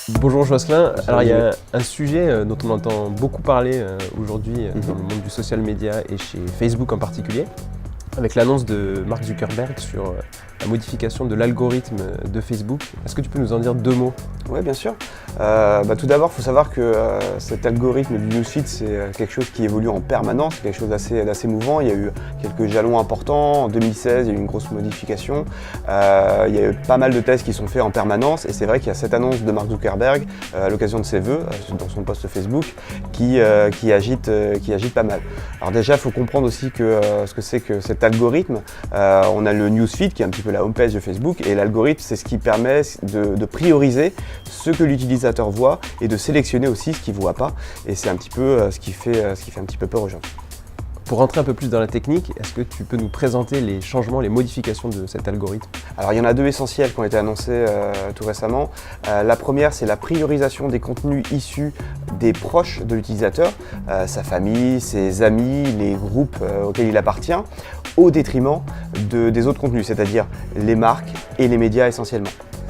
Bonjour Jocelyn, alors il y a un sujet dont on entend beaucoup parler aujourd'hui dans le monde du social media et chez Facebook en particulier, avec l'annonce de Mark Zuckerberg sur la modification de l'algorithme de Facebook. Est-ce que tu peux nous en dire deux mots? Oui, bien sûr. Tout d'abord, il faut savoir que cet algorithme du newsfeed, c'est quelque chose qui évolue en permanence, c'est quelque chose d'assez mouvant. Il y a eu quelques jalons importants. En 2016, il y a eu une grosse modification. Il y a eu pas mal de tests qui sont faits en permanence. Et c'est vrai qu'il y a cette annonce de Mark Zuckerberg, à l'occasion de ses vœux, dans son post Facebook, qui agite pas mal. Alors déjà, il faut comprendre aussi ce que c'est que cet algorithme. On a le newsfeed, qui est un petit peu la homepage de Facebook. Et l'algorithme, c'est ce qui permet de prioriser ce que l'utilisateur voit et de sélectionner aussi ce qu'il ne voit pas. Et c'est un petit peu ce qui fait un petit peu peur aux gens. Pour rentrer un peu plus dans la technique, est-ce que tu peux nous présenter les changements, les modifications de cet algorithme? Alors il y en a deux essentiels qui ont été annoncés tout récemment. La première, c'est la priorisation des contenus issus des proches de l'utilisateur, sa famille, ses amis, les groupes auxquels il appartient, au détriment des autres contenus, c'est-à-dire les marques et les médias essentiellement.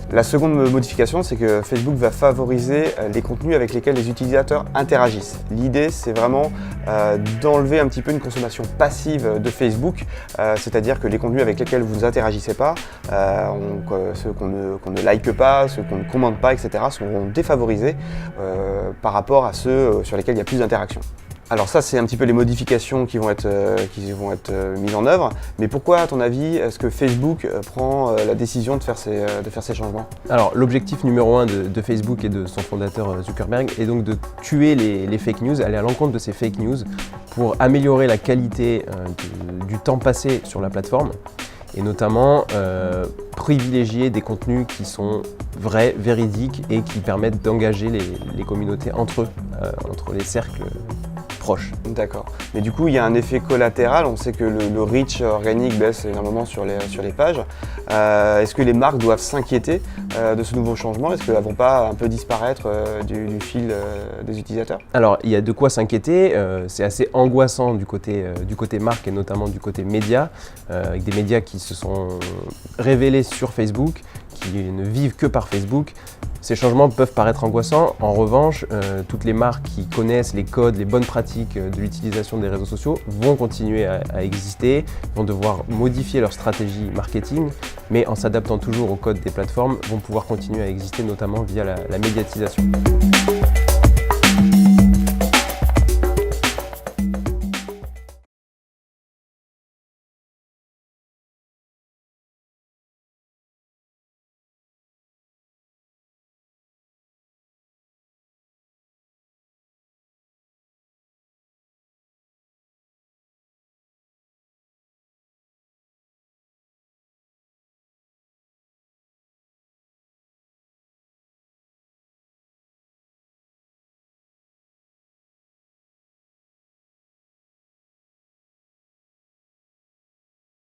La seconde modification, c'est que Facebook va favoriser les contenus avec lesquels les utilisateurs interagissent. L'idée, c'est vraiment d'enlever un petit peu une consommation passive de Facebook, c'est-à-dire que les contenus avec lesquels vous n'interagissez pas, ceux qu'on ne like pas, ceux qu'on ne commente pas, etc., seront défavorisés par rapport à ceux sur lesquels il y a plus d'interaction. Alors ça, c'est un petit peu les modifications qui vont être mises en œuvre. Mais pourquoi, à ton avis, est-ce que Facebook prend la décision de faire ces changements? Alors l'objectif numéro 1 de Facebook et de son fondateur Zuckerberg est donc de tuer les fake news, aller à l'encontre de ces fake news pour améliorer la qualité du temps passé sur la plateforme et notamment privilégier des contenus qui sont vrais, véridiques et qui permettent d'engager les communautés entre eux, entre les cercles proches. D'accord. Mais du coup, il y a un effet collatéral. On sait que le reach organique baisse énormément sur les pages. Est-ce que les marques doivent s'inquiéter de ce nouveau changement? Est-ce qu'elles ne vont pas un peu disparaître du fil des utilisateurs? Alors, il y a de quoi s'inquiéter. C'est assez angoissant du côté marque et notamment du côté média, avec des médias qui se sont révélés sur Facebook, qui ne vivent que par Facebook. Ces changements peuvent paraître angoissants. En revanche, toutes les marques qui connaissent les codes, les bonnes pratiques de l'utilisation des réseaux sociaux vont continuer à exister, vont devoir modifier leur stratégie marketing, mais en s'adaptant toujours aux codes des plateformes, vont pouvoir continuer à exister, notamment via la médiatisation.